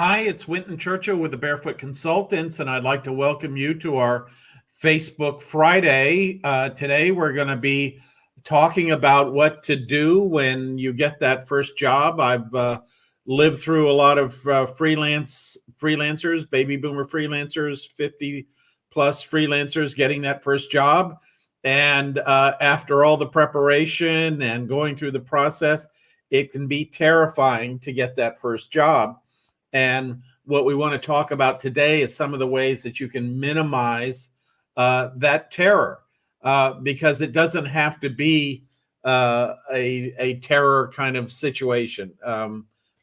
Hi, it's Winton Churchill with the Barefoot Consultants, and I'd like to welcome you to our Facebook Friday. Today, we're going to be talking about what to do when you get that first job. I've lived through a lot of freelancers, baby boomer freelancers, 50 plus freelancers getting that first job. And after all the preparation and going through the process, it can be terrifying to get that first job. And what we want to talk about today is some of the ways that you can minimize that terror, because it doesn't have to be a terror kind of situation.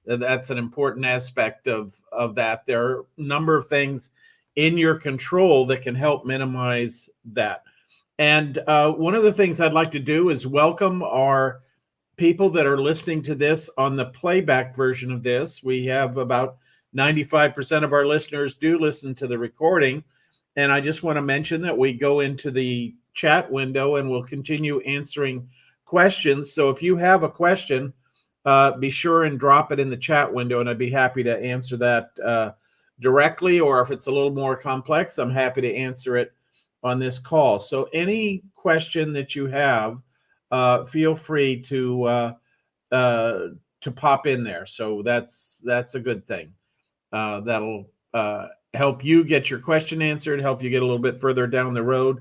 That's an important aspect of that. There are a number of things in your control that can help minimize that. And one of the things I'd like to do is welcome our people that are listening to this on the playback version of this. We have about 95% of our listeners do listen to the recording. And I just want to mention that we go into the chat window and we'll continue answering questions. So if you have a question, be sure and drop it in the chat window, and I'd be happy to answer that directly. Or if it's a little more complex, I'm happy to answer it on this call. So any question that you have, feel free to pop in there. So that's a good thing. That'll help you get your question answered, help you get a little bit further down the road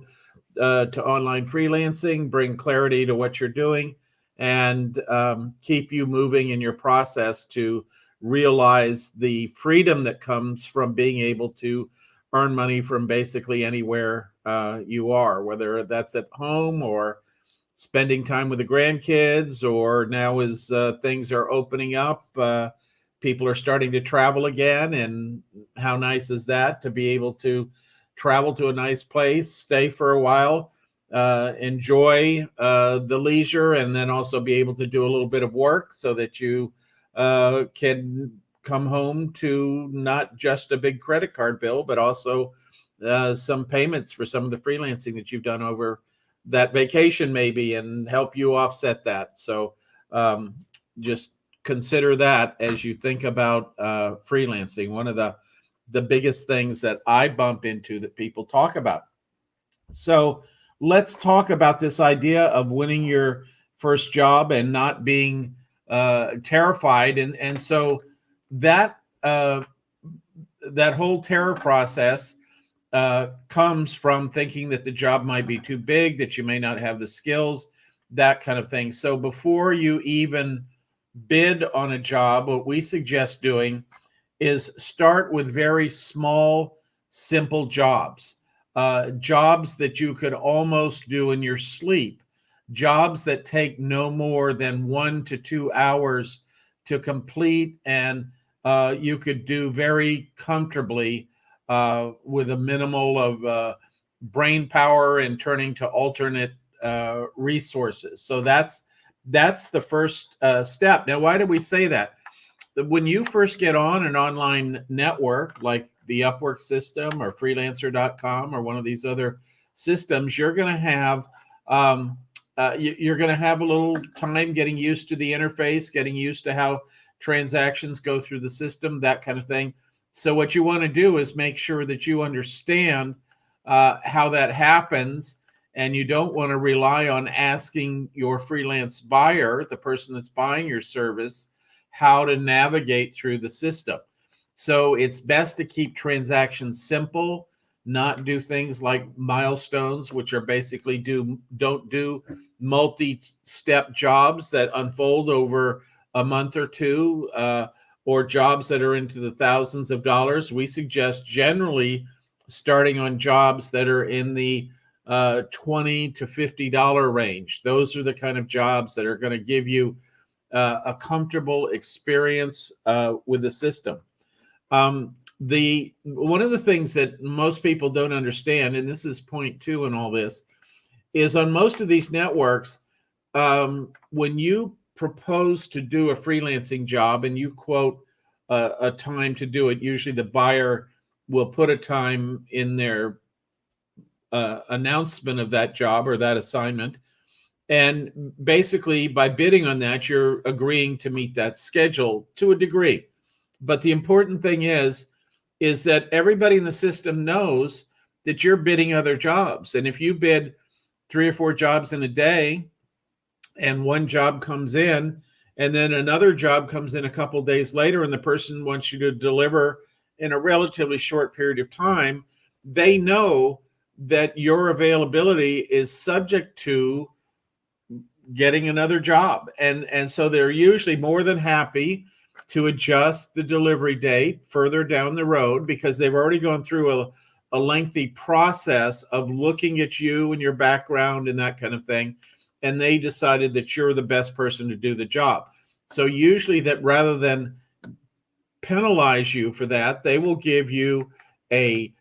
to online freelancing, bring clarity to what you're doing, and keep you moving in your process to realize the freedom that comes from being able to earn money from basically anywhere you are, whether that's at home or spending time with the grandkids, or now as things are opening up, people are starting to travel again. And how nice is that to be able to travel to a nice place, stay for a while, enjoy the leisure, and then also be able to do a little bit of work so that you can come home to not just a big credit card bill, but also some payments for some of the freelancing that you've done over that vacation maybe, and help you offset that. So just consider that as you think about freelancing. One of the biggest things that I bump into that people talk about. So let's talk about this idea of winning your first job and not being terrified. And so that whole terror process comes from thinking that the job might be too big, that you may not have the skills, that kind of thing. So before you even bid on a job, what we suggest doing is start with very small, simple jobs, jobs that you could almost do in your sleep, jobs that take no more than 1 to 2 hours to complete, and you could do very comfortably with a minimal of brain power and turning to alternate resources. So that's the first step. Now, why do we say that? When you first get on an online network like the Upwork system or freelancer.com or one of these other systems, you're going to have you're going to have a little time getting used to the interface, getting used to how transactions go through the system, that kind of thing. So what you want to do is make sure that you understand how that happens, and you don't want to rely on asking your freelance buyer, the person that's buying your service, how to navigate through the system. So it's best to keep transactions simple, not do things like milestones, which are basically don't do multi-step jobs that unfold over a month or two, or jobs that are into the thousands of dollars. We suggest generally starting on jobs that are in the $20 to $50 range. Those are the kind of jobs that are going to give you a comfortable experience with the system. One of the things that most people don't understand, and this is point 2 in all this, is on most of these networks, when you propose to do a freelancing job and you quote a time to do it, usually the buyer will put a time in their announcement of that job or that assignment. And basically by bidding on that, you're agreeing to meet that schedule to a degree. But the important thing is that everybody in the system knows that you're bidding other jobs. And if you bid 3 or 4 jobs in a day and one job comes in and then another job comes in a couple days later and the person wants you to deliver in a relatively short period of time, they know that your availability is subject to getting another job. And so they're usually more than happy to adjust the delivery date further down the road because they've already gone through a lengthy process of looking at you and your background and that kind of thing. And they decided that you're the best person to do the job. So usually that rather than penalize you for that, they will give you a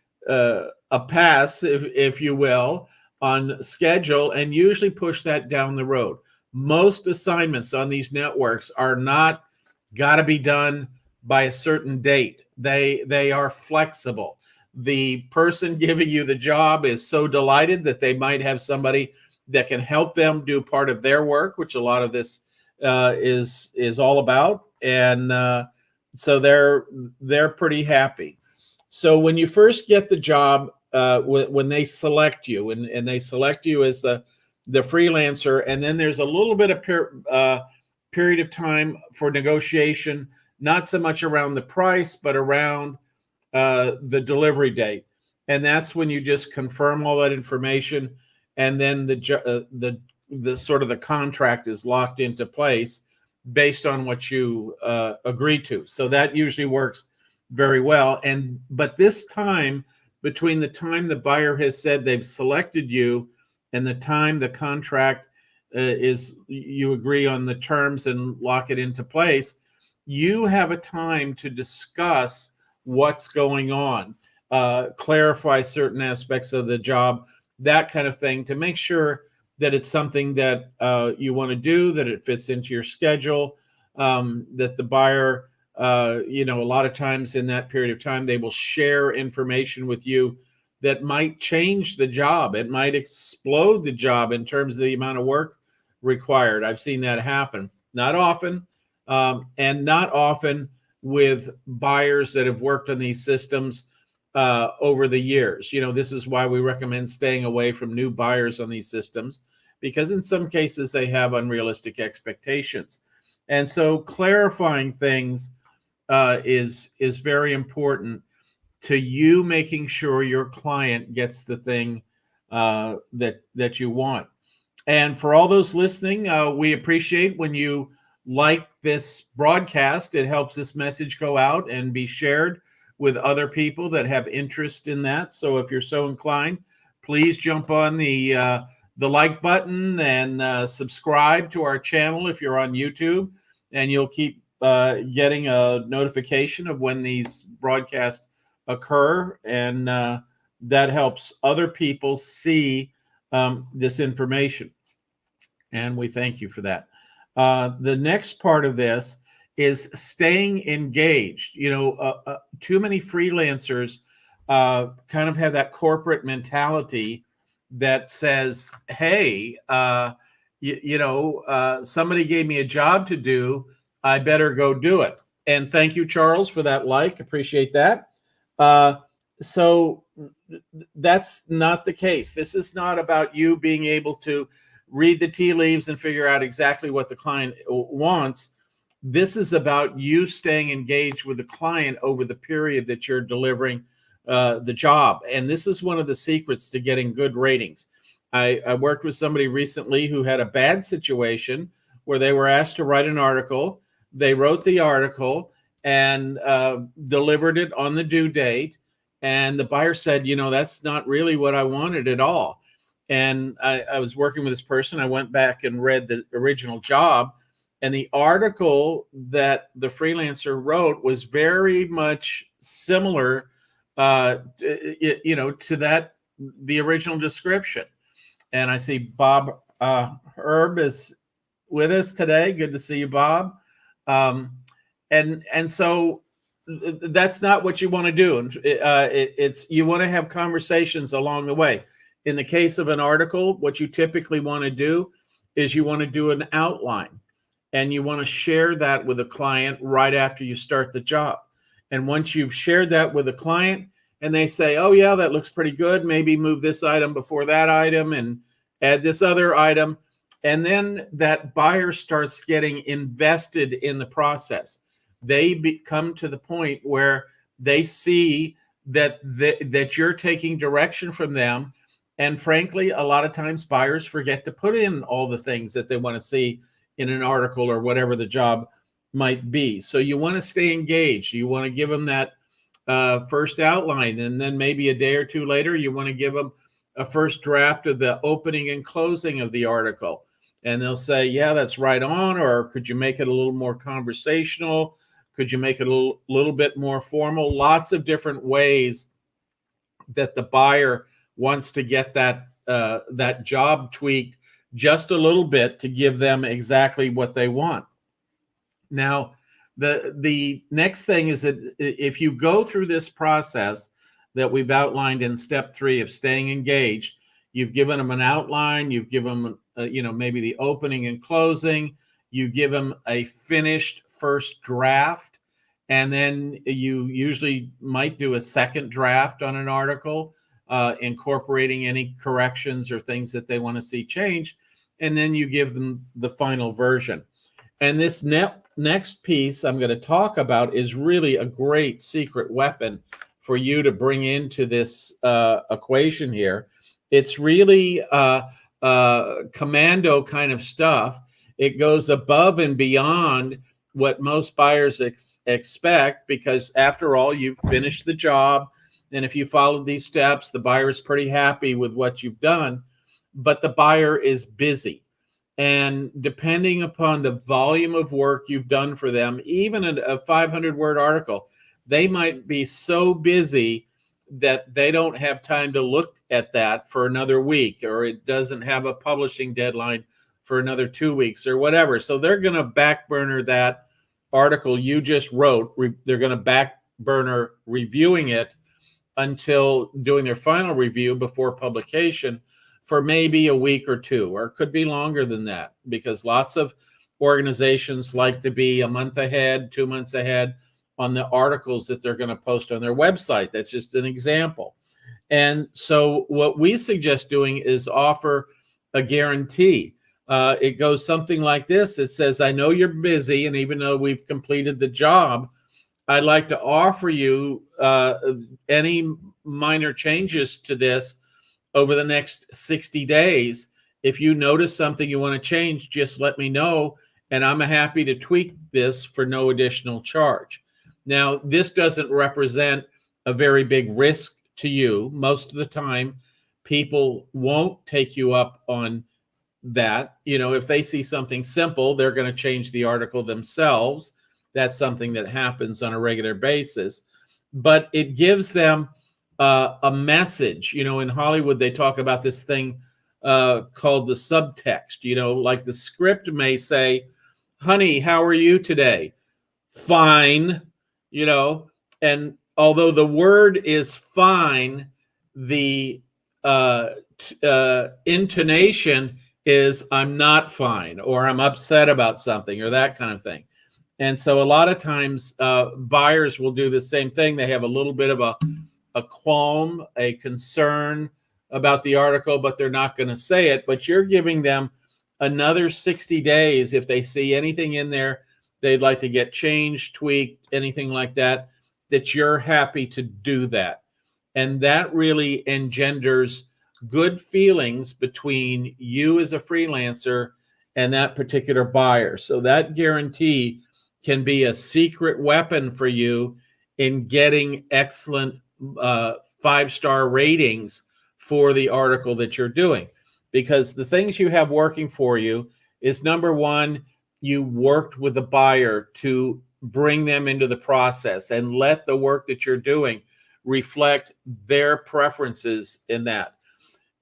pass, if you will, on schedule and usually push that down the road. Most assignments on these networks are not got to be done by a certain date. They are flexible. The person giving you the job is so delighted that they might have somebody that can help them do part of their work, which a lot of this is all about. And so they're pretty happy. So when you first get the job, when they select you, and they select you as the freelancer, and then there's a little bit of period of time for negotiation, not so much around the price, but around the delivery date. And that's when you just confirm all that information, and then the sort of the contract is locked into place based on what you agree to. So that usually works very well. But this time, between the time the buyer has said they've selected you and the time the contract is you agree on the terms and lock it into place, you have a time to discuss what's going on, clarify certain aspects of the job, that kind of thing, to make sure that it's something that you want to do, that it fits into your schedule, that the buyer, a lot of times in that period of time, they will share information with you that might change the job. It might explode the job in terms of the amount of work required. I've seen that happen. Not often, and not often with buyers that have worked on these systems over the years. This is why we recommend staying away from new buyers on these systems, because in some cases they have unrealistic expectations. And so clarifying things is very important to you, making sure your client gets the thing that you want. And for all those listening, we appreciate when you like this broadcast. It helps this message go out and be shared with other people that have interest in that. So if you're so inclined, please jump on the like button and subscribe to our channel if you're on YouTube, and you'll keep getting a notification of when these broadcasts occur, and that helps other people see this information. And we thank you for that. The next part of this is staying engaged. Too many freelancers kind of have that corporate mentality that says, hey, somebody gave me a job to do, I better go do it. And thank you, Charles, for that like. Appreciate that. So that's not the case. This is not about you being able to read the tea leaves and figure out exactly what the client wants. This is about you staying engaged with the client over the period that you're delivering the job. And this is one of the secrets to getting good ratings. I worked with somebody recently who had a bad situation where they were asked to write an article. They wrote the article and delivered it on the due date. And the buyer said, that's not really what I wanted at all. And I was working with this person. I went back and read the original job, and the article that the freelancer wrote was very much similar, to the original description. And I see Bob Herb is with us today. Good to see you, Bob. And so that's not what you want to do. It's you want to have conversations along the way. In the case of an article, what you typically want to do is you want to do an outline, and you want to share that with a client right after you start the job. And once you've shared that with a client and they say, oh yeah, that looks pretty good, maybe move this item before that item and add this other item. And then that buyer starts getting invested in the process. They come to the point where they see that you're taking direction from them. And frankly, a lot of times buyers forget to put in all the things that they want to see in an article or whatever the job might be. So you want to stay engaged. You want to give them that first outline, and then maybe a day or two later, you want to give them a first draft of the opening and closing of the article. And they'll say, yeah, that's right on. Or could you make it a little more conversational? Could you make it a little bit more formal? Lots of different ways that the buyer wants to get that job tweaked just a little bit to give them exactly what they want. Now, the next thing is that if you go through this process that we've outlined in step 3 of staying engaged, you've given them an outline, you've given them, maybe the opening and closing, you give them a finished first draft, and then you usually might do a second draft on an article, incorporating any corrections or things that they want to see changed, and then you give them the final version. And this next piece I'm going to talk about is really a great secret weapon for you to bring into this equation here. It's really commando kind of stuff. It goes above and beyond what most buyers expect, because after all, you've finished the job. And if you followed these steps, the buyer is pretty happy with what you've done, but the buyer is busy. And depending upon the volume of work you've done for them, even a 500-word article, they might be so busy that they don't have time to look at that for another week, or it doesn't have a publishing deadline for another 2 weeks or whatever. So they're going to back burner that article you just wrote. They're going to back burner reviewing it until doing their final review before publication for maybe a week or two, or it could be longer than that, because lots of organizations like to be a month ahead, 2 months ahead on the articles that they're going to post on their website. That's just an example. And so what we suggest doing is offer a guarantee. It goes something like this. It says, I know you're busy, and even though we've completed the job, I'd like to offer you any minor changes to this over the next 60 days. If you notice something you want to change, just let me know, and I'm happy to tweak this for no additional charge. Now, this doesn't represent a very big risk to you. Most of the time, people won't take you up on that. If they see something simple, they're going to change the article themselves. That's something that happens on a regular basis. But it gives them a message. In Hollywood, they talk about this thing called the subtext. Like the script may say, honey, how are you today? Fine. And although the word is fine, the intonation is I'm not fine, or I'm upset about something, or that kind of thing. And so a lot of times buyers will do the same thing. They have a little bit of a qualm, a concern about the article, but they're not going to say it. But you're giving them another 60 days. If they see anything in there they'd like to get changed, tweaked, anything like that, that you're happy to do that. And that really engenders good feelings between you as a freelancer and that particular buyer. So that guarantee can be a secret weapon for you in getting excellent 5-star ratings for the article that you're doing. Because the things you have working for you is, number one, you worked with the buyer to bring them into the process and let the work that you're doing reflect their preferences in that.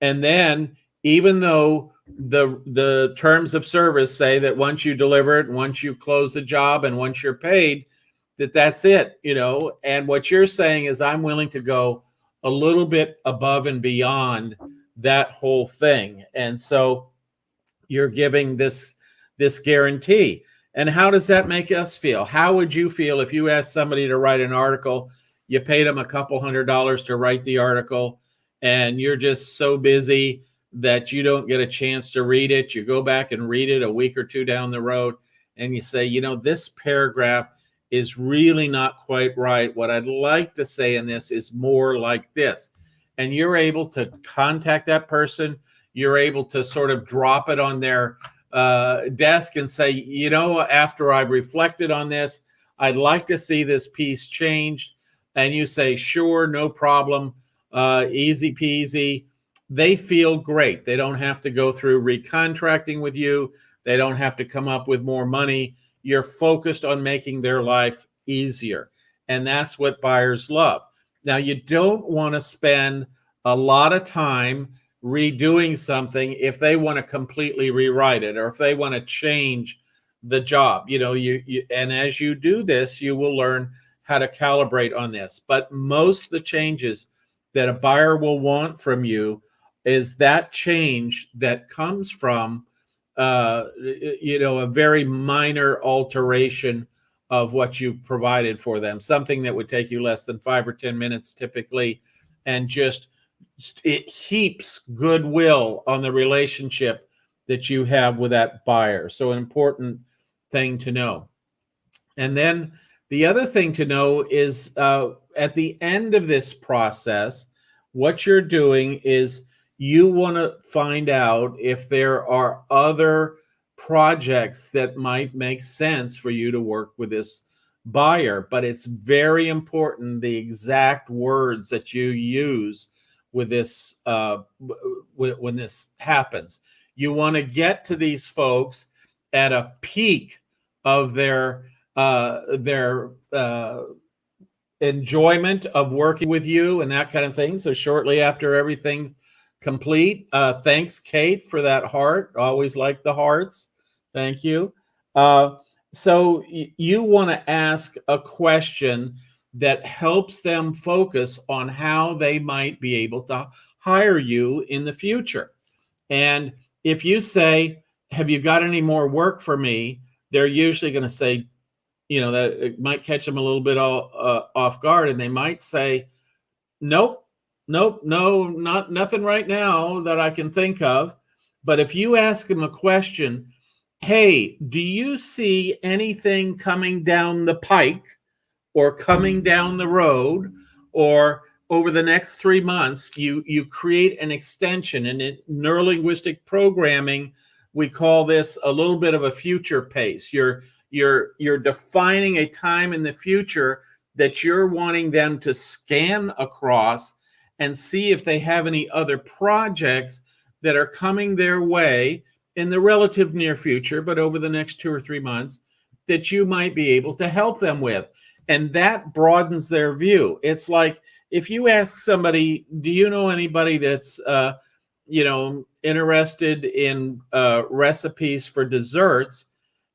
And then, even though the terms of service say that once you deliver it, once you close the job, and once you're paid, that's it, and what you're saying is, I'm willing to go a little bit above and beyond that whole thing. And so you're giving this guarantee. And how does that make us feel? How would you feel if you asked somebody to write an article, you paid them a couple $100 to write the article, and you're just so busy that you don't get a chance to read it? You go back and read it a week or two down the road, and you say, this paragraph is really not quite right. What I'd like to say in this is more like this. And you're able to contact that person. You're able to sort of drop it on their desk and say, after I've reflected on this, I'd like to see this piece changed. And you say, sure, no problem, easy peasy. They feel great. They don't have to go through recontracting with you. They don't have to come up with more money. You're focused on making their life easier. And that's what buyers love. Now, you don't want to spend a lot of time redoing something if they want to completely rewrite it, or if they want to change the job. And as you do this, you will learn how to calibrate on this. But most of the changes that a buyer will want from you is that change that comes from a very minor alteration of what you provided for them, something that would take you less than 5 or 10 minutes typically, and just it heaps goodwill on the relationship that you have with that buyer. So an important thing to know. And then the other thing to know is at the end of this process, what you're doing is you want to find out if there are other projects that might make sense for you to work with this buyer. But it's very important the exact words that you use with this when this happens. You want to get to these folks at a peak of their enjoyment of working with you and that kind of thing. So shortly after everything complete. Thanks, Kate, for that heart. Always like the hearts. Thank you. So you want to ask a question that helps them focus on how they might be able to hire you in the future. And if you say, have you got any more work for me? They're usually going to say, that it might catch them a little bit off guard. And they might say, nope, no, nothing right now that I can think of. But if you ask them a question, hey, do you see anything coming down the pike or coming down the road or over the next 3 months, you create an extension. And in neurolinguistic programming, we call this a little bit of a future pace. You're defining a time in the future that you're wanting them to scan across and see if they have any other projects that are coming their way in the relative near future, but over the next 2 or 3 months, that you might be able to help them with. And that broadens their view. It's like if you ask somebody, do you know anybody that's interested in recipes for desserts?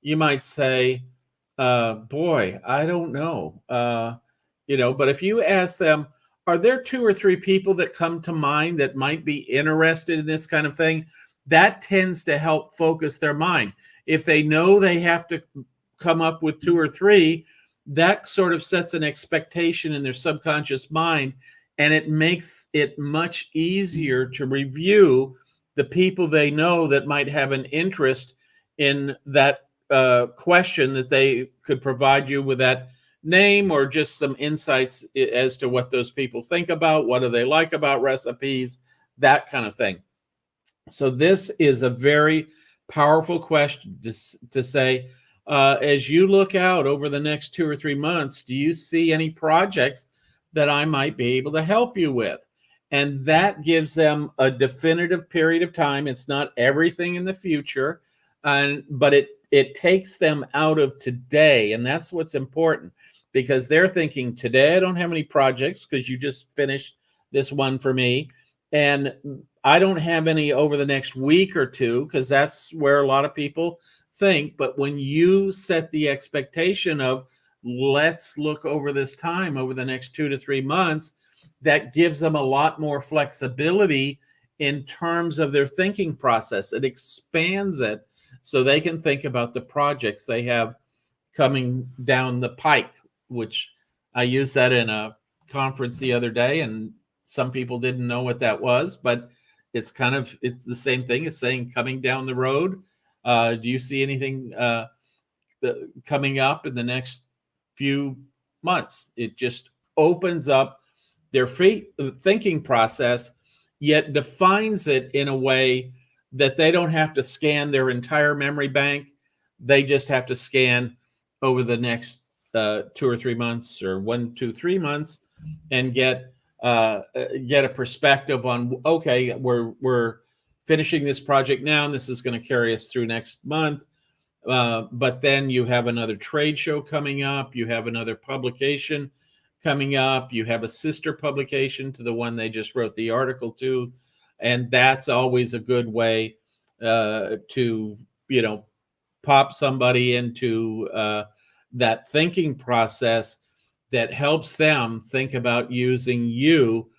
You might say, boy, I don't know. But if you ask them, are there 2 or 3 people that come to mind that might be interested in this kind of thing? That tends to help focus their mind. If they know they have to come up with 2 or 3, that sort of sets an expectation in their subconscious mind, and it makes it much easier to review the people they know that might have an interest in that question that they could provide you with that name, or just some insights as to what those people think about, what do they like about recipes, that kind of thing. So this is a very powerful question to say, as you look out over the next 2 or 3 months, do you see any projects that I might be able to help you with? And that gives them a definitive period of time. It's not everything in the future, but it takes them out of today. And that's what's important, because they're thinking, today I don't have any projects because you just finished this one for me. And I don't have any over the next week or two, because that's where a lot of people think. But when you set the expectation of, let's look over this time over the next 2 to 3 months, that gives them a lot more flexibility in terms of their thinking process. It expands it so they can think about the projects they have coming down the pike, which I used that in a conference the other day, and some people didn't know what that was, but it's the same thing as saying coming down the road. Do you see anything coming up in the next few months? It just opens up their thinking process, yet defines it in a way that they don't have to scan their entire memory bank. They just have to scan over the next 2 or 3 months, or 1, 2, 3 months, and get a perspective on, okay, we're finishing this project now, and this is going to carry us through next month. But then you have another trade show coming up. You have another publication coming up. You have a sister publication to the one they just wrote the article to. And that's always a good way to, pop somebody into that thinking process that helps them think about using you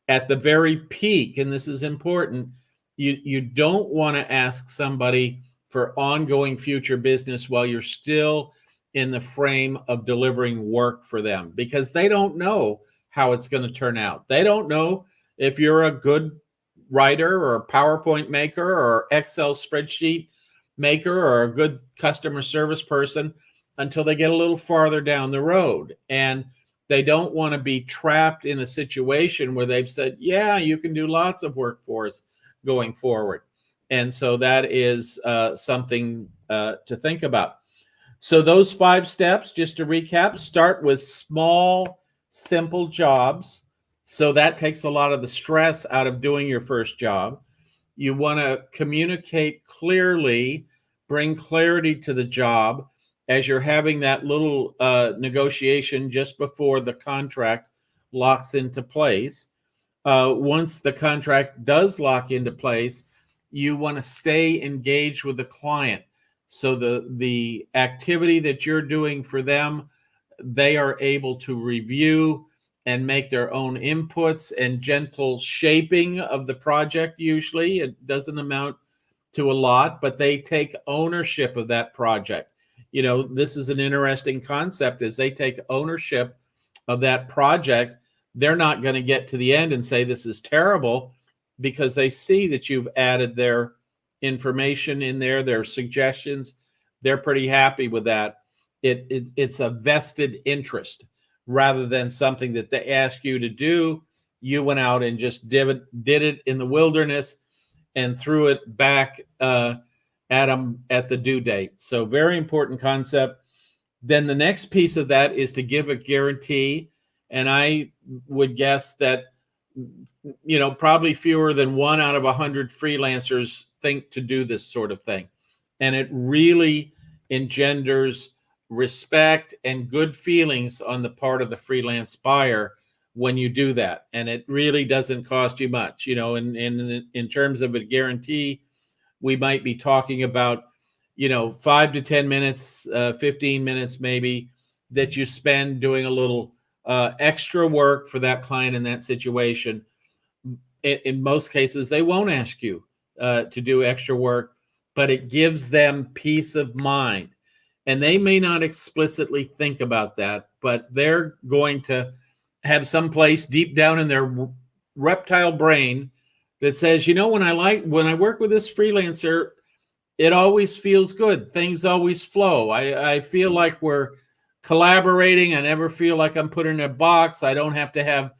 at the very peak. And this is important. You don't want to ask somebody for ongoing future business while you're still in the frame of delivering work for them, because they don't know how it's going to turn out. They don't know if you're a good writer or a PowerPoint maker or Excel spreadsheet maker or a good customer service person until they get a little farther down the road. And they don't want to be trapped in a situation where they've said, yeah, you can do lots of work for us going forward. And so that is something to think about. So those 5 steps, just to recap, start with small, simple jobs. So that takes a lot of the stress out of doing your first job. You want to communicate clearly, bring clarity to the job as you're having that little negotiation just before the contract locks into place. Once the contract does lock into place, you want to stay engaged with the client. So the activity that you're doing for them, they are able to review and make their own inputs and gentle shaping of the project. Usually it doesn't amount to a lot, but they take ownership of that project. This is an interesting concept. As they take ownership of that project, they're not going to get to the end and say this is terrible, because they see that you've added their information in there, their suggestions. They're pretty happy with that. It's a vested interest rather than something that they ask you to do. You went out and just did it in the wilderness and threw it back at them at the due date. So very important concept. Then the next piece of that is to give a guarantee. And I would guess that probably fewer than 1 out of 100 freelancers think to do this sort of thing. And it really engenders respect and good feelings on the part of the freelance buyer when you do that. And it really doesn't cost you much. In terms of a guarantee, we might be talking about 5 to 10 minutes, 15 minutes maybe, that you spend doing a little extra work for that client in that situation. In most cases, they won't ask you to do extra work, but it gives them peace of mind. And they may not explicitly think about that, but they're going to have some place deep down in their reptile brain that says, when I work with this freelancer, it always feels good. Things always flow. I feel like we're collaborating. I never feel like I'm put in a box. I don't have to have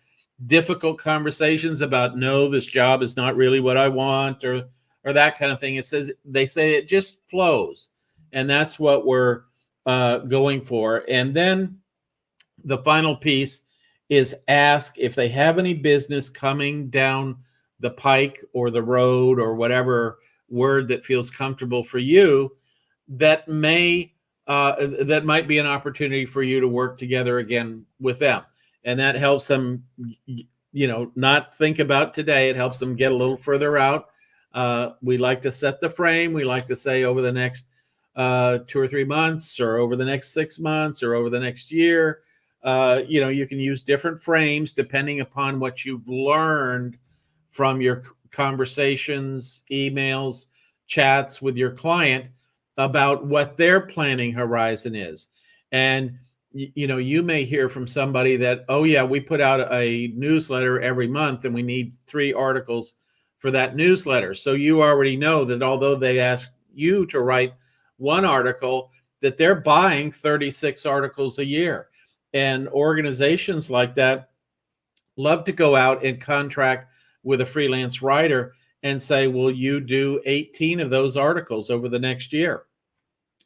difficult conversations about, no, this job is not really what I want, or that kind of thing. They say it just flows. And that's what we're going for. And then the final piece is ask if they have any business coming down the pike or the road, or whatever word that feels comfortable for you, that might be an opportunity for you to work together again with them. And that helps them, not think about today. It helps them get a little further out. We like to set the frame. We like to say over the next 2 or 3 months, or over the next 6 months, or over the next year. You can use different frames depending upon what you've learned from your conversations, emails, chats with your client. about what their planning horizon is. And you may hear from somebody that, oh yeah, we put out a newsletter every month and we need 3 articles for that newsletter. So you already know that although they ask you to write 1 article, that they're buying 36 articles a year. And organizations like that love to go out and contract with a freelance writer and say, will you do 18 of those articles over the next year?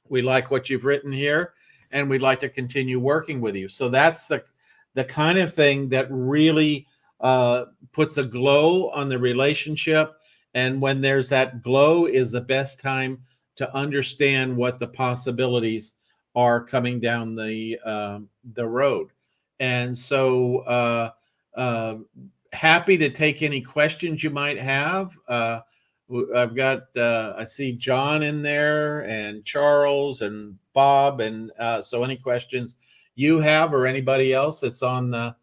We like what you've written here, and we'd like to continue working with you. So that's the kind of thing that really puts a glow on the relationship. And when there's that glow is the best time to understand what the possibilities are coming down the road. And so happy to take any questions you might have. I've got I see John in there and Charles and Bob, and so any questions you have or anybody else that's on the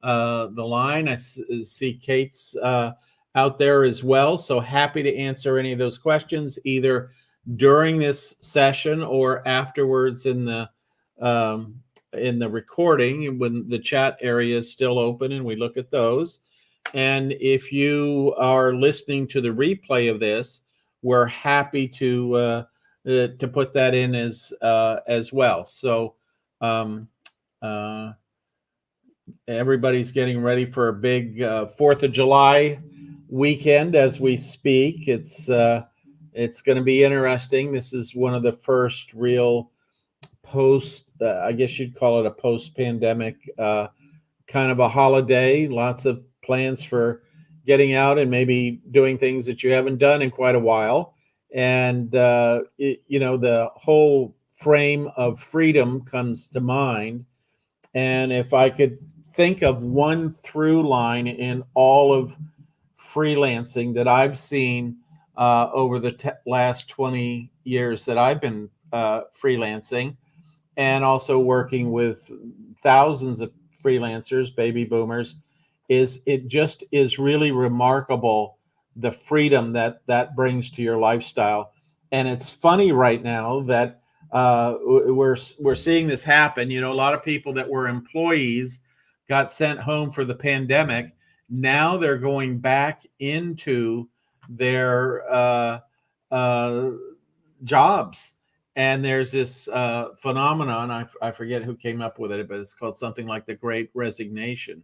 line. I see Kate's out there as well, so happy to answer any of those questions either during this session or afterwards in the recording when the chat area is still open and we look at those. And if you are listening to the replay of this, we're happy to put that in as well. So everybody's getting ready for a big 4th of July weekend as we speak. It's going to be interesting. This is one of the first real post, I guess you'd call it a post-pandemic kind of a holiday. Lots of plans for getting out and maybe doing things that you haven't done in quite a while. And, the whole frame of freedom comes to mind. And if I could think of one through line in all of freelancing that I've seen over the last 20 years that I've been freelancing, and also working with thousands of freelancers, baby boomers, is it just is really remarkable the freedom that brings to your lifestyle. And it's funny right now that we're seeing this happen. A lot of people that were employees got sent home for the pandemic. Now they're going back into their jobs. And there's this phenomenon, I forget who came up with it, but it's called something like the Great Resignation.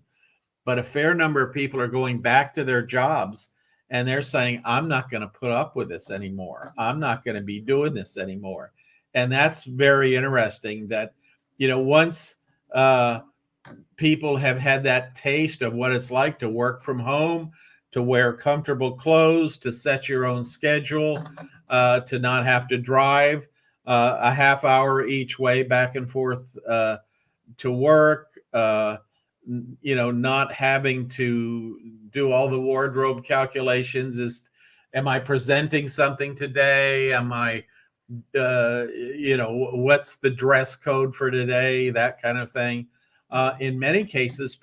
But a fair number of people are going back to their jobs and they're saying, I'm not going to put up with this anymore. I'm not going to be doing this anymore. And that's very interesting that, once people have had that taste of what it's like to work from home, to wear comfortable clothes, to set your own schedule, to not have to drive a half hour each way back and forth to work, not having to do all the wardrobe calculations. Am I presenting something today? Am I, what's the dress code for today? That kind of thing. In many cases,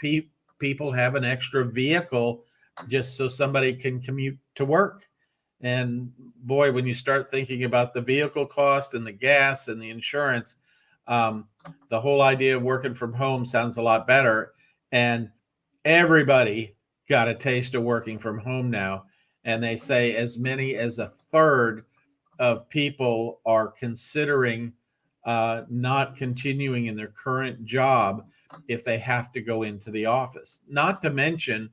people have an extra vehicle just so somebody can commute to work. And boy, when you start thinking about the vehicle cost and the gas and the insurance, the whole idea of working from home sounds a lot better. And everybody got a taste of working from home now. And they say as many as a third of people are considering not continuing in their current job if they have to go into the office. Not to mention,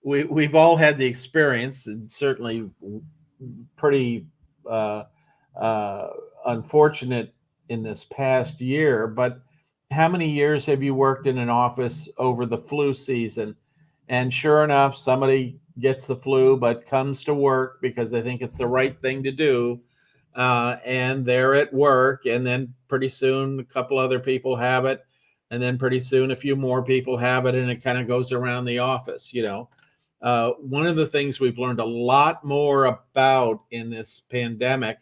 we've all had the experience, and certainly pretty unfortunate in this past year, but how many years have you worked in an office over the flu season? And sure enough, somebody gets the flu, but comes to work because they think it's the right thing to do. And they're at work, and then pretty soon a couple other people have it. And then pretty soon a few more people have it, and it kind of goes around the office, One of the things we've learned a lot more about in this pandemic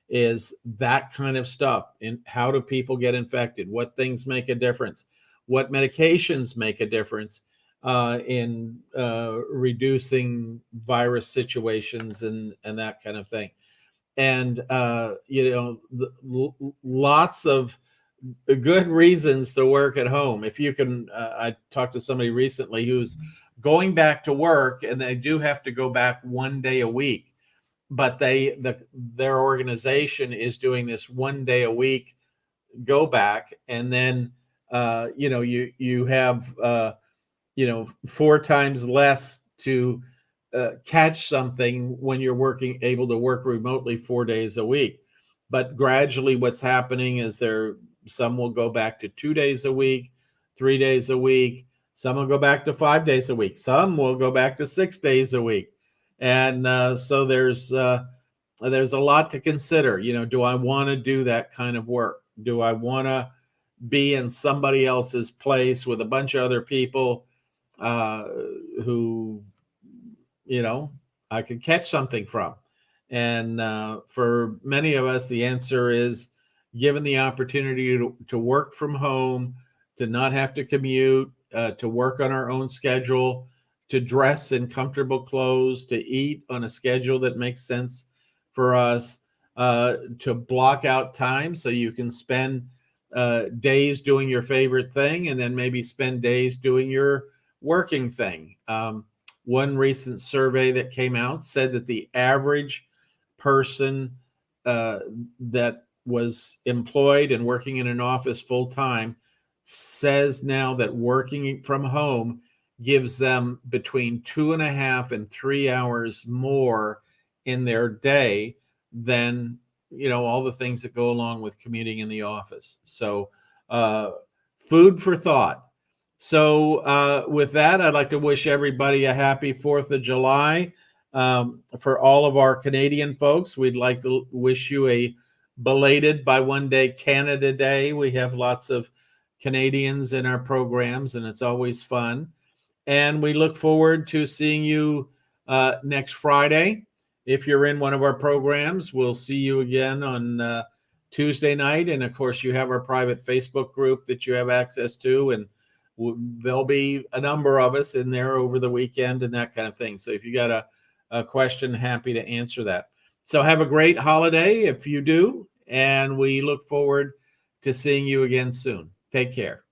is that kind of stuff. And how do people get infected? What things make a difference? What medications make a difference in reducing virus situations and that kind of thing? and lots of good reasons to work at home. If you can, I talked to somebody recently who's going back to work, and they do have to go back 1 day a week, but their organization is doing this 1 day a week go back, and then you have 4 times less to catch something when you're able to work remotely 4 days a week. But gradually what's happening is some will go back to 2 days a week, 3 days a week. Some will go back to 5 days a week. Some will go back to 6 days a week. And so there's a lot to consider. Do I want to do that kind of work? Do I want to be in somebody else's place with a bunch of other people who I could catch something from? And for many of us, the answer is, given the opportunity to work from home, to not have to commute, to work on our own schedule, to dress in comfortable clothes, to eat on a schedule that makes sense for us, to block out time so you can spend days doing your favorite thing, and then maybe spend days doing your working thing. One recent survey that came out said that the average person that was employed and working in an office full time says now that working from home gives them between 2.5 and 3 hours more in their day than all the things that go along with commuting in the office. So food for thought. So with that, I'd like to wish everybody a happy 4th of July. For all of our Canadian folks, we'd like to wish you a belated by one day Canada Day. We have lots of Canadians in our programs, and it's always fun. And we look forward to seeing you next Friday. If you're in one of our programs, we'll see you again on Tuesday night. And of course, you have our private Facebook group that you have access to, and there'll be a number of us in there over the weekend and that kind of thing. So if you got a question, happy to answer that. So have a great holiday if you do, and we look forward to seeing you again soon. Take care.